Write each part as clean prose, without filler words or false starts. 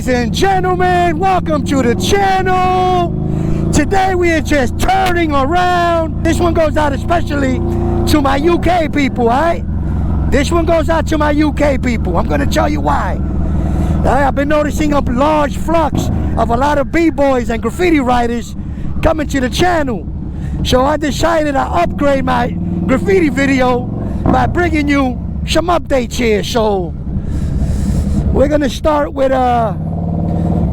Ladies and gentlemen, welcome to the channel. Today we are just turning around. This one goes out especially to my UK people, alright? This one goes out to my UK people. I'm gonna tell you why. I've been noticing a large flux of a lot of b-boys and graffiti writers coming to the channel. So I decided to upgrade my graffiti video by bringing you some updates here. So we're gonna start with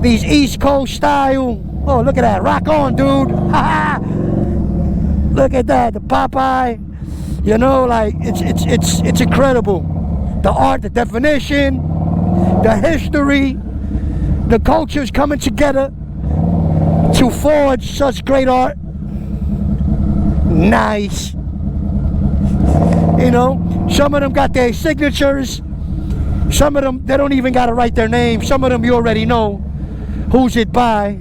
these East Coast style. Oh, look at that! Rock on, dude! Look at that, the Popeye. You know, like it's incredible. The art, the definition, the history, the cultures coming together to forge such great art. Nice. You know, some of them got their signatures. Some of them, they don't even got to write their name. Some of them you already know who's it by.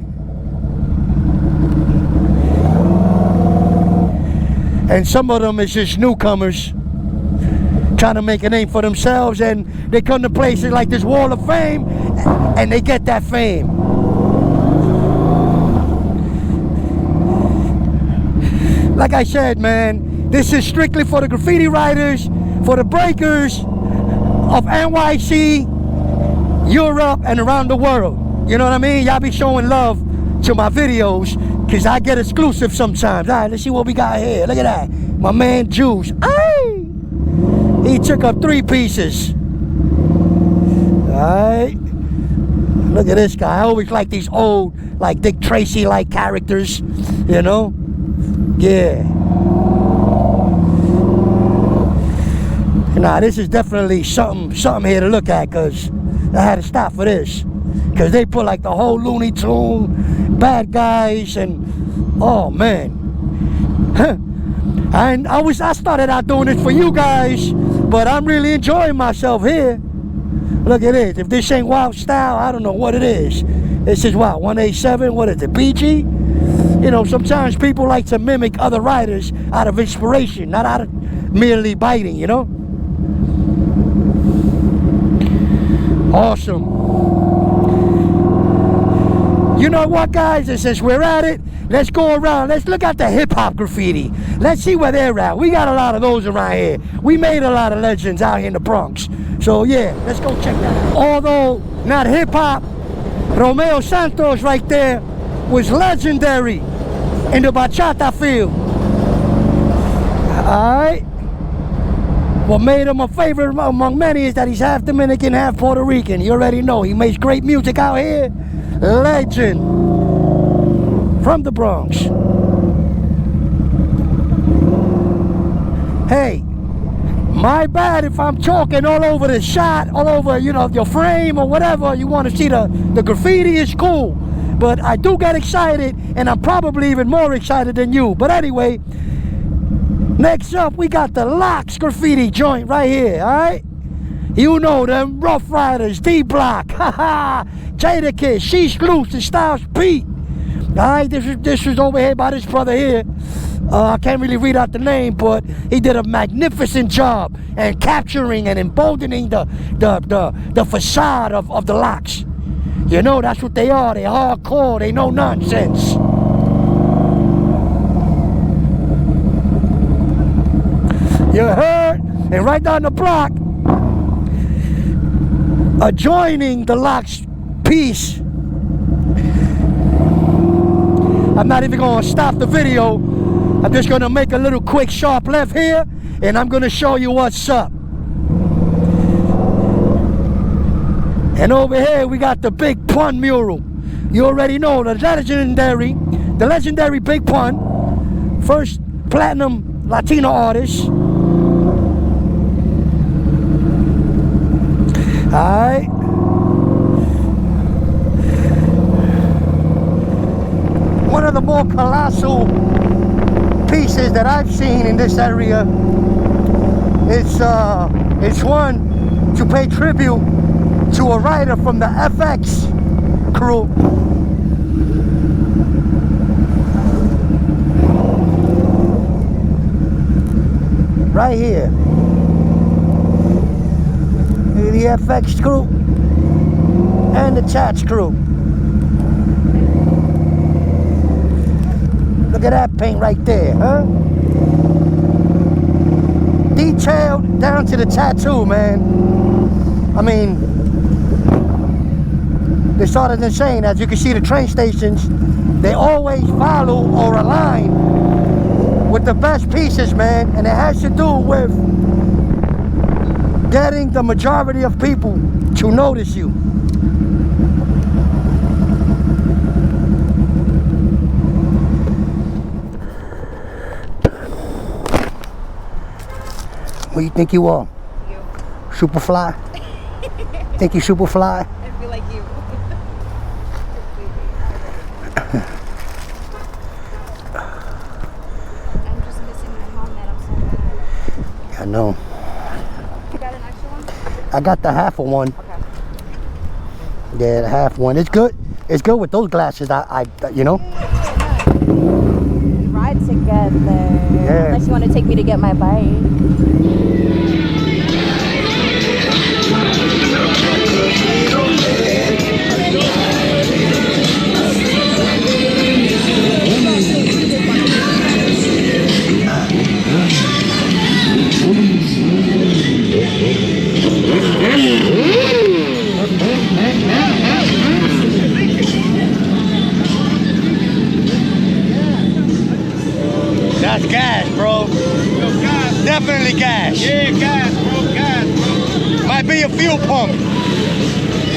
And some of them is just newcomers trying to make a name for themselves, and they come to places like this Wall of Fame and they get that fame. Like I said, man, this is strictly for the graffiti writers, for the breakers of NYC, Europe, and around the world. You know what I mean? Y'all be showing love to my videos because I get exclusive sometimes. All right, let's see what we got here. Look at that. My man Juice. Ay! He took up 3 pieces. Alright. Look at this guy. I always like these old, like Dick Tracy-like characters. You know? Yeah. Nah, this is definitely something here to look at, because I had to stop for this. Because they put like the whole Looney Tune, bad guys, and oh man. And I started out doing this for you guys, but I'm really enjoying myself here. Look at this. If this ain't wild style, I don't know what it is. This is what, 187, what is it, PG? You know, sometimes people like to mimic other writers out of inspiration, not out of merely biting, you know? Awesome. You know what, guys? And since we're at it, let's go around. Let's look at the hip-hop graffiti. Let's see where they're at. We got a lot of those around here. We made a lot of legends out here in the Bronx. So, yeah, let's go check that out. Although not hip-hop, Romeo Santos right there was legendary in the bachata field. Alright? What made him a favorite among many is that he's half Dominican, half Puerto Rican. You already know. He makes great music out here. Legend from the Bronx. Hey, my bad if I'm talking all over the shot, all over, you know, your frame or whatever. You want to see the graffiti is cool, but I do get excited, and I'm probably even more excited than you. But anyway, next up we got the Locks graffiti joint right here. All right, you know them Rough Riders, D-Block, haha, Jadakiss, She's Loose, and Styles Pete. Alright, this is over here by this brother here. I can't really read out the name, but he did a magnificent job in capturing and emboldening the facade of the Locks. You know, that's what they are. They're hardcore. They no nonsense. You heard? And right down the block, adjoining the Locks piece. I'm not even going to stop the video. I'm just going to make a little quick sharp left here, and I'm going to show you what's up. And over here we got the BigPun mural. You already know the legendary BigPun, first platinum Latino artist. Alright. One of the more colossal pieces that I've seen in this area. It's one to pay tribute to a writer from the FX crew. Right here. The FX crew. and the Tatscru. Look at that paint right there, huh? Detailed down to the tattoo, man. I mean, this art is insane. As you can see, the train stations, they always follow or align with the best pieces, man. And it has to do with getting the majority of people to notice you. What do you think you are? You. Superfly? Think you Superfly? I feel like you. I'm just missing my helmet. I'm so mad. I know. You got an extra one? I got the half of one. Okay. Yeah, the half one. It's good. It's good with those glasses. You know. We ride together. Yeah. Unless you want to take me to get my bike. That's gas, bro. Gas. Definitely gas. Yeah, gas, bro, gas, bro. Might be a fuel pump.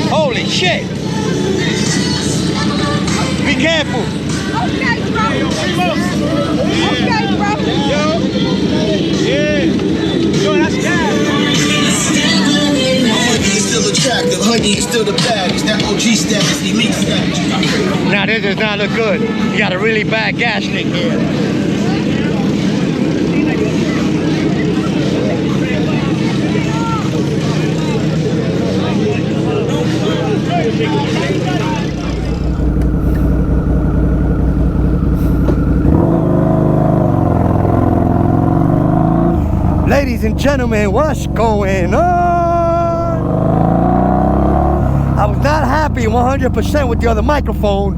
Holy shit. Be careful. Okay, bro. Yo, Primo. Okay, bro. Yo. Yeah. Yo, that's gas, bro. Still attractive, honey is still the baddest. That OG status, elite status. Now this does not look good. You got a really bad gas leak here. Ladies and gentlemen, what's going on? I was not happy 100% with the other microphone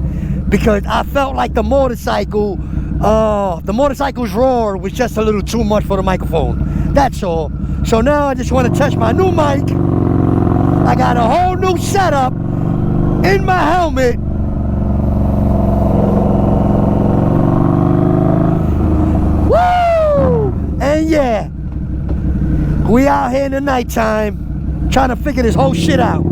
because I felt like the motorcycle's roar was just a little too much for the microphone. That's all. So now I just want to test my new mic. I got a whole new setup in my helmet. Woo! And yeah, we out here in the nighttime trying to figure this whole shit out.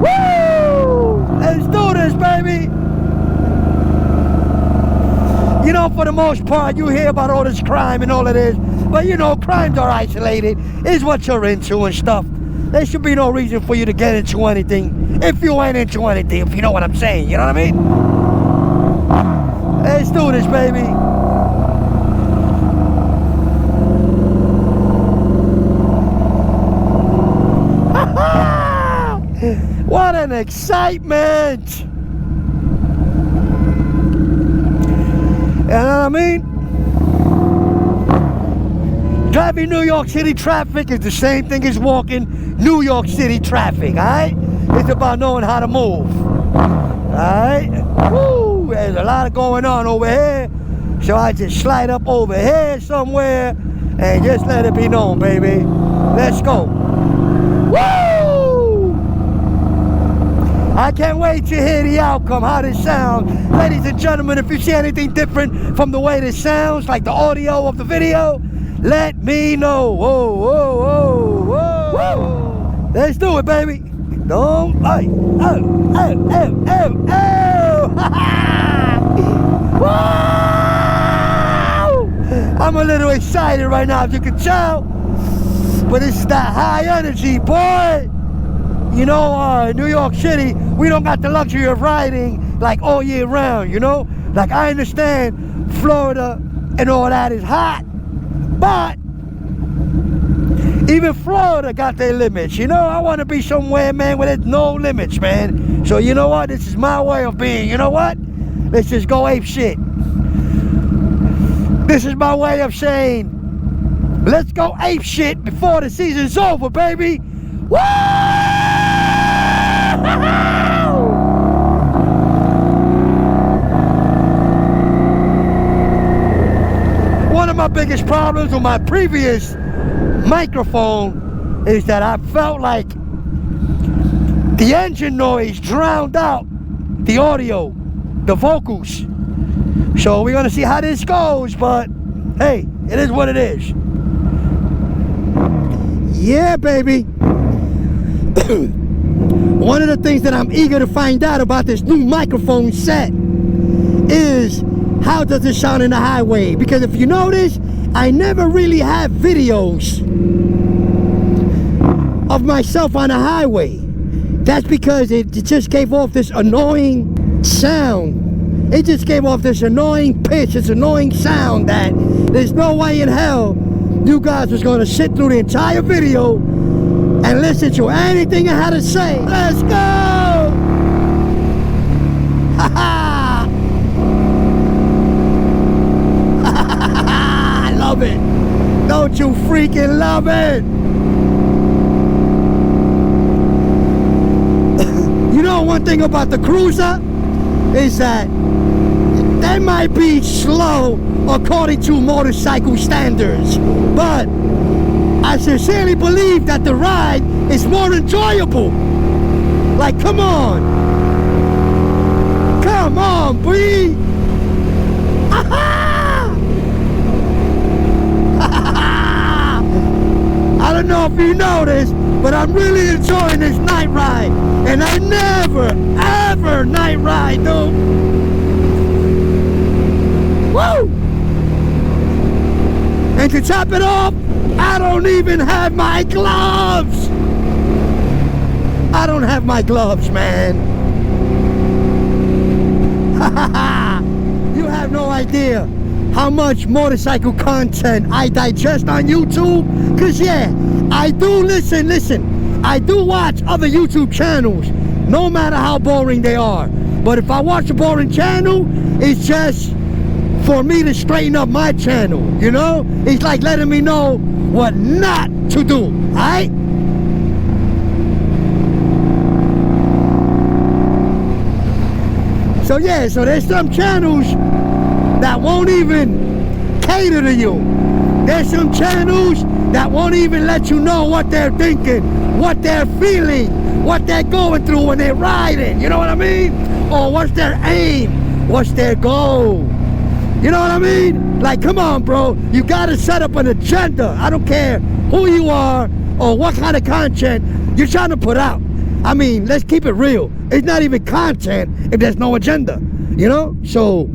Woo! Let's do this, baby! You know, for the most part, you hear about all this crime and all of this, but you know, crimes are isolated. It's what you're into and stuff. There should be no reason for you to get into anything if you ain't into anything, if you know what I'm saying, you know what I mean? Let's do this, baby. What an excitement! You know what I mean? Driving New York City traffic is the same thing as walking New York City traffic, alright? It's about knowing how to move. Alright? Woo! There's a lot of going on over here. So I just slide up over here somewhere and just let it be known, baby. Let's go. Woo! I can't wait to hear the outcome, how this sounds. Ladies and gentlemen, if you see anything different from the way this sounds, like the audio of the video, let me know. Whoa, whoa, whoa, whoa, whoa. Let's do it, baby. Don't, oh, oh, oh, oh, oh, oh. I'm a little excited right now, if you can tell. But this is that high energy, boy. You know, in New York City, we don't got the luxury of riding like all year round, you know? Like, I understand Florida and all that is hot, but even Florida got their limits, you know? I want to be somewhere, man, where there's no limits, man. So you know what? This is my way of being, you know what? Let's just go ape shit. This is my way of saying, let's go ape shit before the season's over, baby. Woo! One of my biggest problems with my previous microphone is that I felt like the engine noise drowned out the audio, the vocals. So we're gonna see how this goes, but hey, it is what it is. Yeah, baby. One of the things that I'm eager to find out about this new microphone set is how does it sound in the highway? Because if you notice, I never really have videos of myself on the highway. That's because it just gave off this annoying sound. It just gave off this annoying pitch, this annoying sound that there's no way in hell you guys was gonna sit through the entire video and listen to anything I had to say. Let's go! Ha ha! I love it. Don't you freaking love it? You know one thing about the Cruiser is that they might be slow according to motorcycle standards, but I sincerely believe that the ride is more enjoyable. Like, come on, Bree. I don't know if you noticed, but I'm really enjoying this night ride, and I never ever night ride, dude. Woo! And to top it off, I don't even have my gloves. I don't have my gloves, man. You have no idea how much motorcycle content I digest on YouTube. Cause yeah, I do listen, I do watch other YouTube channels, no matter how boring they are. But if I watch a boring channel, it's just for me to straighten up my channel, you know? It's like letting me know what not to do, alright? So yeah, so there's some channels that won't even cater to you. There's some channels that won't even let you know what they're thinking, what they're feeling, what they're going through when they're riding, you know what I mean? Or what's their aim, what's their goal? You know what I mean? Like, come on, bro. You gotta set up an agenda. I don't care who you are or what kind of content you're trying to put out. I mean, let's keep it real. It's not even content if there's no agenda, you know? So,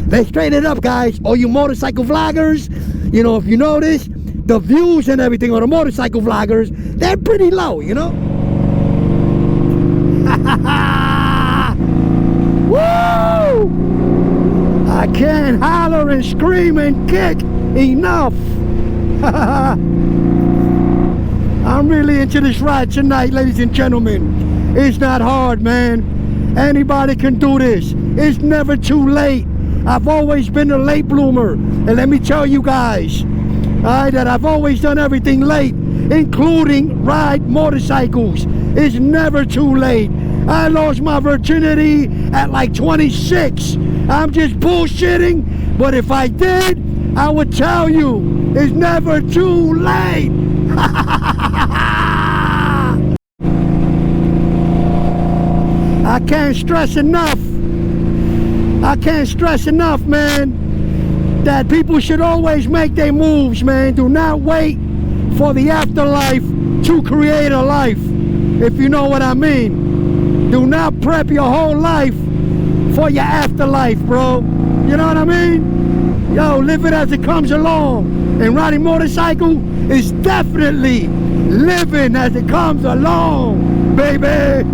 let's straighten it up, guys. All you motorcycle vloggers, you know, if you notice, the views and everything on the motorcycle vloggers, they're pretty low, you know? Woo! I can't holler and scream and kick enough. I'm really into this ride tonight, ladies and gentlemen. It's not hard, man. Anybody can do this. It's never too late. I've always been a late bloomer. And let me tell you guys, that I've always done everything late, including ride motorcycles. It's never too late. I lost my virginity at like 26. I'm just bullshitting, but if I did, I would tell you, it's never too late. I can't stress enough, man, that people should always make their moves, man. Do not wait for the afterlife to create a life, if you know what I mean. Do not prep your whole life for your afterlife, bro. You know what I mean? Yo, live it as it comes along. And riding motorcycle is definitely living as it comes along, baby.